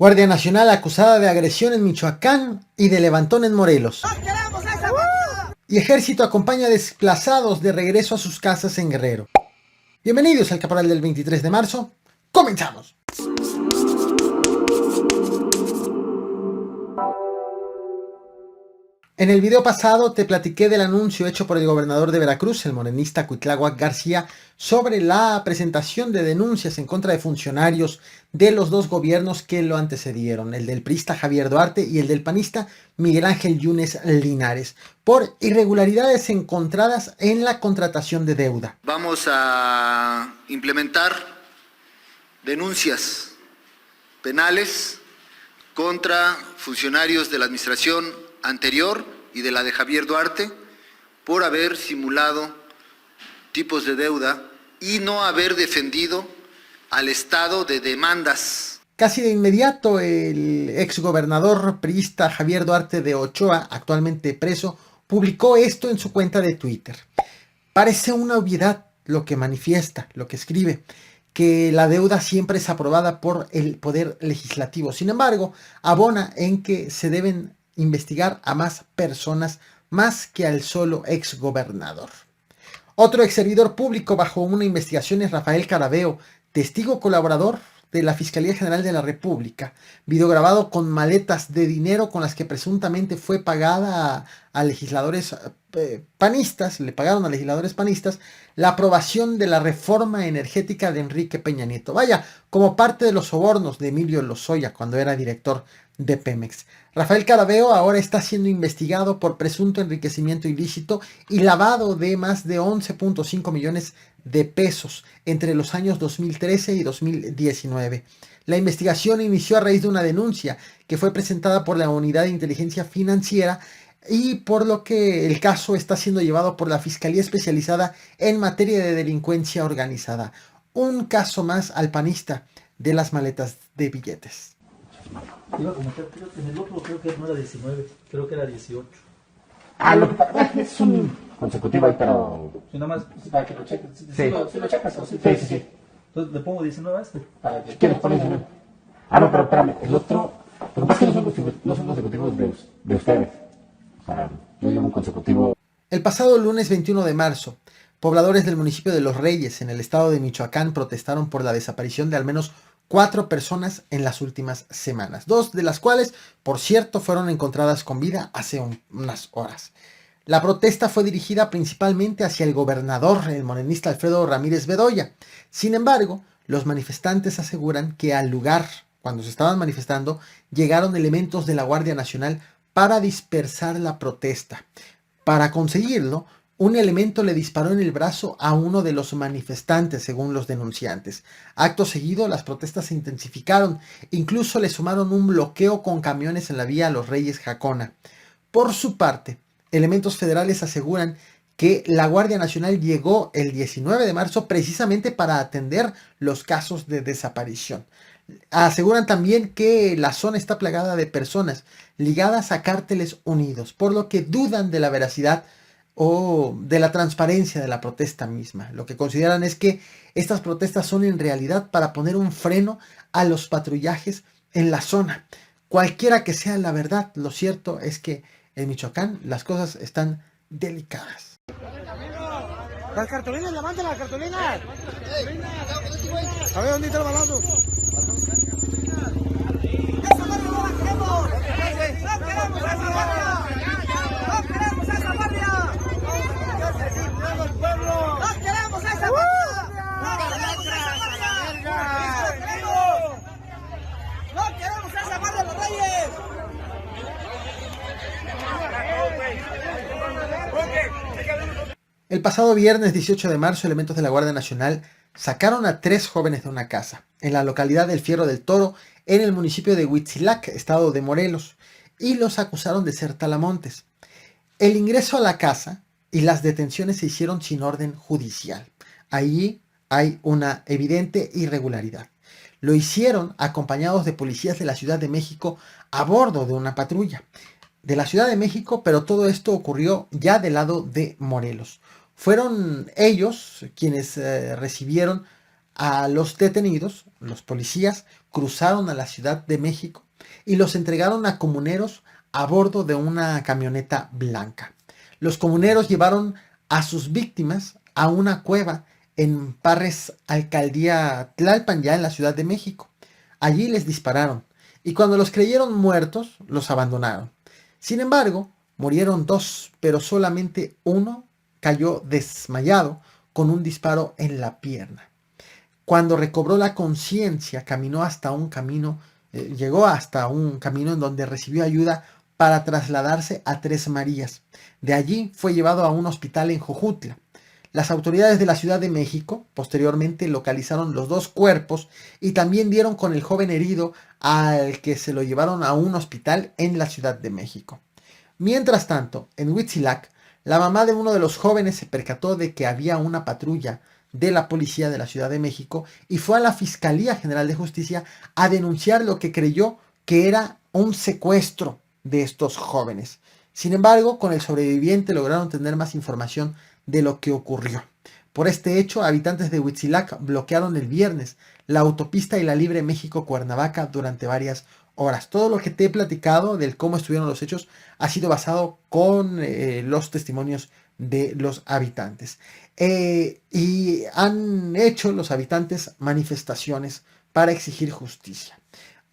Guardia Nacional acusada de agresión en Michoacán y de levantón en Morelos. Y Ejército acompaña desplazados de regreso a sus casas en Guerrero. Bienvenidos al Caporal del 23 de marzo. ¡Comenzamos! En el video pasado te platiqué del anuncio hecho por el gobernador de Veracruz, el morenista Cuitláhuac García, sobre la presentación de denuncias en contra de funcionarios de los dos gobiernos que lo antecedieron, el del priista Javier Duarte y el del panista Miguel Ángel Yunes Linares, por irregularidades encontradas en la contratación de deuda. Vamos a implementar denuncias penales contra funcionarios de la administración anterior y de la de Javier Duarte por haber simulado tipos de deuda y no haber defendido al Estado de demandas. Casi de inmediato el exgobernador priista Javier Duarte de Ochoa, actualmente preso, publicó esto en su cuenta de Twitter. Parece una obviedad lo que manifiesta, lo que escribe, que la deuda siempre es aprobada por el Poder Legislativo. Sin embargo, abona en que se deben investigar a más personas más que al solo exgobernador. Otro ex servidor público bajo una investigación es Rafael Carabeo, testigo colaborador de la Fiscalía General de la República, video grabado con maletas de dinero con las que presuntamente fue pagada a legisladores panistas, le pagaron a legisladores panistas la aprobación de la reforma energética de Enrique Peña Nieto. Vaya, como parte de los sobornos de Emilio Lozoya cuando era director de Pemex. Rafael Carabeo ahora está siendo investigado por presunto enriquecimiento ilícito y lavado de más de 11.5 millones de pesos entre los años 2013 y 2019. La investigación inició a raíz de una denuncia que fue presentada por la Unidad de Inteligencia Financiera y por lo que el caso está siendo llevado por la Fiscalía Especializada en Materia de Delincuencia Organizada. Un caso más al panista de las maletas de billetes. Iba a comentar, creo que en el otro creo que no era 19, creo que era 18. Lo que pasa es un consecutivo ahí, pero... Si nada más, Para que lo cheques. si lo checas, ¿o sí? Sí. Entonces le pongo 19 a este. Para que quieres poner 19. No, pero espérame, el otro... Lo que pasa es que no son consecutivos de ustedes. O sea, yo llamo un consecutivo... El pasado lunes 21 de marzo, pobladores del municipio de Los Reyes, en el estado de Michoacán, protestaron por la desaparición de al menos 4 personas en las últimas semanas, 2 de las cuales, por cierto, fueron encontradas con vida hace unas horas. La protesta fue dirigida principalmente hacia el gobernador, el morenista Alfredo Ramírez Bedoya. Sin embargo, los manifestantes aseguran que al lugar, cuando se estaban manifestando, llegaron elementos de la Guardia Nacional para dispersar la protesta. Para conseguirlo, un elemento le disparó en el brazo a uno de los manifestantes, según los denunciantes. Acto seguido, las protestas se intensificaron, incluso le sumaron un bloqueo con camiones en la vía Los Reyes-Jacona. Por su parte, elementos federales aseguran que la Guardia Nacional llegó el 19 de marzo precisamente para atender los casos de desaparición. Aseguran también que la zona está plagada de personas ligadas a cárteles unidos, por lo que dudan de la veracidad o de la transparencia de la protesta misma. Lo que consideran es que estas protestas son en realidad para poner un freno a los patrullajes en la zona. Cualquiera que sea la verdad, lo cierto es que en Michoacán las cosas están delicadas. Las cartulinas, levanten las cartulinas. A ver, ¿dónde está el balazo? ¡Esa barria no la queremos! ¡No queremos esa barria! ¡No queremos esa barria! ¡No queremos esa barria! ¡No queremos esa barria, Los Reyes! El pasado viernes 18 de marzo, elementos de la Guardia Nacional sacaron a 3 jóvenes de una casa en la localidad del Fierro del Toro, en el municipio de Huitzilac, estado de Morelos, y los acusaron de ser talamontes. El ingreso a la casa y las detenciones se hicieron sin orden judicial. Allí hay una evidente irregularidad. Lo hicieron acompañados de policías de la Ciudad de México a bordo de una patrulla de la Ciudad de México, pero todo esto ocurrió ya del lado de Morelos. Fueron ellos quienes recibieron a los detenidos, los policías, cruzaron a la Ciudad de México y los entregaron a comuneros a bordo de una camioneta blanca. Los comuneros llevaron a sus víctimas a una cueva en Parres, alcaldía Tlalpan, ya en la Ciudad de México. Allí les dispararon y cuando los creyeron muertos, los abandonaron. Sin embargo, murieron 2, pero solamente uno cayó desmayado con un disparo en la pierna. Cuando recobró la conciencia, caminó hasta un camino, llegó hasta un camino en donde recibió ayuda para trasladarse a Tres Marías. De allí fue llevado a un hospital en Jojutla. Las autoridades de la Ciudad de México posteriormente localizaron los 2 cuerpos y también dieron con el joven herido al que se lo llevaron a un hospital en la Ciudad de México. Mientras tanto, en Huitzilac, la mamá de uno de los jóvenes se percató de que había una patrulla de la policía de la Ciudad de México y fue a la Fiscalía General de Justicia a denunciar lo que creyó que era un secuestro de estos jóvenes. Sin embargo, con el sobreviviente lograron tener más información de lo que ocurrió. Por este hecho, habitantes de Huitzilac bloquearon el viernes la autopista y la Libre México-Cuernavaca durante varias horas. Todo lo que te he platicado del cómo estuvieron los hechos ha sido basado con los testimonios de los habitantes. Y han hecho los habitantes manifestaciones para exigir justicia.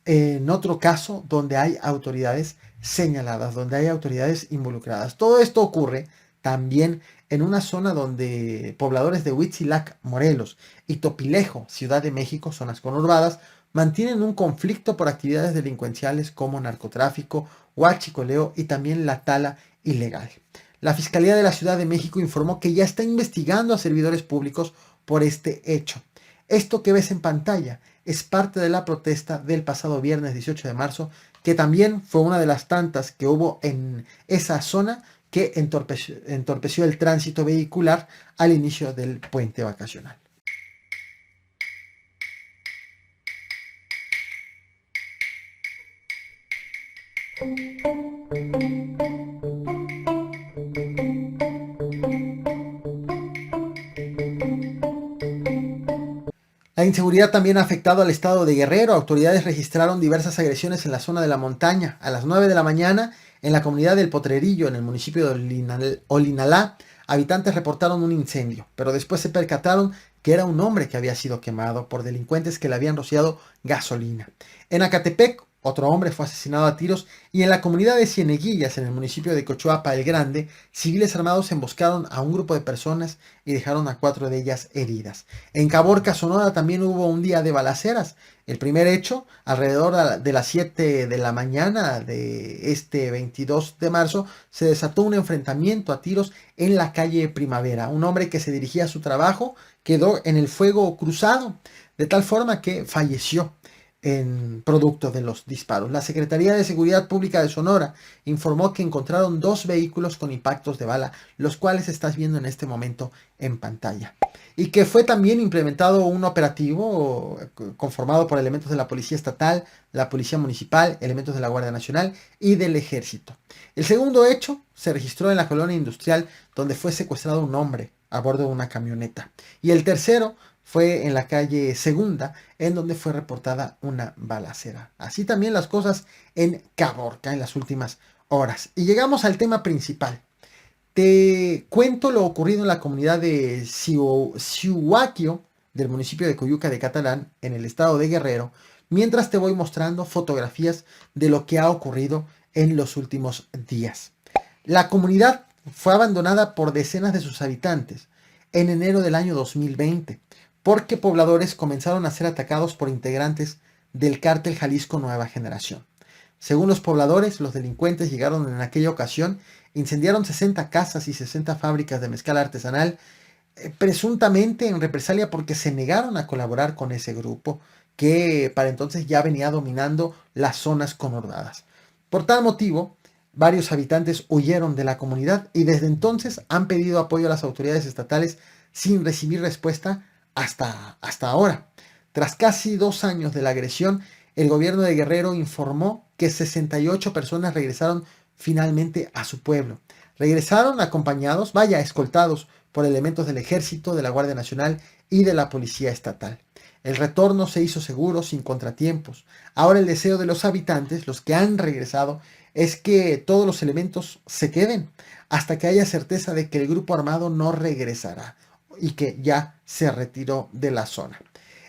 En otro caso, donde hay autoridades señaladas, donde hay autoridades involucradas. Todo esto ocurre también en una zona donde pobladores de Huitzilac, Morelos y Topilejo, Ciudad de México, zonas conurbadas, mantienen un conflicto por actividades delincuenciales como narcotráfico, huachicoleo y también la tala ilegal. La Fiscalía de la Ciudad de México informó que ya está investigando a servidores públicos por este hecho. Esto que ves en pantalla es parte de la protesta del pasado viernes 18 de marzo, que también fue una de las tantas que hubo en esa zona que entorpeció el tránsito vehicular al inicio del puente vacacional. La inseguridad también ha afectado al estado de Guerrero. Autoridades registraron diversas agresiones en la zona de la montaña. A las 9 de la mañana, en la comunidad del Potrerillo, en el municipio de Olinalá, habitantes reportaron un incendio, pero después se percataron que era un hombre que había sido quemado por delincuentes que le habían rociado gasolina. En Acatepec, otro hombre fue asesinado a tiros y en la comunidad de Cieneguillas, en el municipio de Cochuapa el Grande, civiles armados emboscaron a un grupo de personas y dejaron a 4 de ellas heridas. En Caborca, Sonora, también hubo un día de balaceras. El primer hecho, alrededor de las 7 de la mañana de este 22 de marzo, se desató un enfrentamiento a tiros en la calle Primavera. Un hombre que se dirigía a su trabajo quedó en el fuego cruzado, de tal forma que falleció en producto de los disparos. La Secretaría de Seguridad Pública de Sonora informó que encontraron 2 vehículos con impactos de bala, los cuales estás viendo en este momento en pantalla. Y que fue también implementado un operativo conformado por elementos de la Policía Estatal, la Policía Municipal, elementos de la Guardia Nacional y del Ejército. El segundo hecho se registró en la colonia industrial, donde fue secuestrado un hombre a bordo de una camioneta. Y el tercero fue en la calle Segunda, en donde fue reportada una balacera. Así también las cosas en Caborca en las últimas horas. Y llegamos al tema principal. Te cuento lo ocurrido en la comunidad de Cihuaquio, del municipio de Coyuca de Catalán, en el estado de Guerrero, mientras te voy mostrando fotografías de lo que ha ocurrido en los últimos días. La comunidad fue abandonada por decenas de sus habitantes en enero del año 2020. Porque pobladores comenzaron a ser atacados por integrantes del cártel Jalisco Nueva Generación. Según los pobladores, los delincuentes llegaron en aquella ocasión, incendiaron 60 casas y 60 fábricas de mezcal artesanal, presuntamente en represalia porque se negaron a colaborar con ese grupo que para entonces ya venía dominando las zonas conurbadas. Por tal motivo, varios habitantes huyeron de la comunidad y desde entonces han pedido apoyo a las autoridades estatales sin recibir respuesta hasta ahora. Tras casi 2 años de la agresión, el gobierno de Guerrero informó que 68 personas regresaron finalmente a su pueblo. Regresaron escoltados por elementos del Ejército, de la Guardia Nacional y de la Policía Estatal. El retorno se hizo seguro, sin contratiempos. Ahora el deseo de los habitantes, los que han regresado, es que todos los elementos se queden hasta que haya certeza de que el grupo armado no regresará y que ya se retiró de la zona.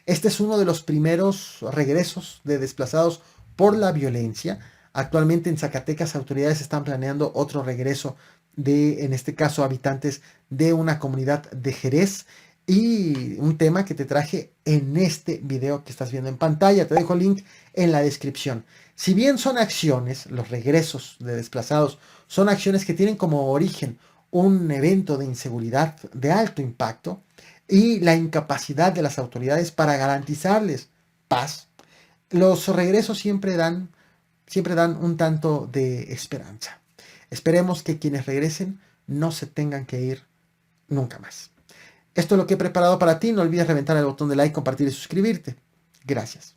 Este es uno de los primeros regresos de desplazados por la violencia. Actualmente en Zacatecas autoridades están planeando otro regreso de, en este caso, habitantes de una comunidad de Jerez. Y un tema que te traje en este video que estás viendo en pantalla. Te dejo el link en la descripción. Si bien son acciones, los regresos de desplazados son acciones que tienen como origen un evento de inseguridad de alto impacto y la incapacidad de las autoridades para garantizarles paz, los regresos siempre dan un tanto de esperanza. Esperemos que quienes regresen no se tengan que ir nunca más. Esto es lo que he preparado para ti. No olvides reventar el botón de like, compartir y suscribirte. Gracias.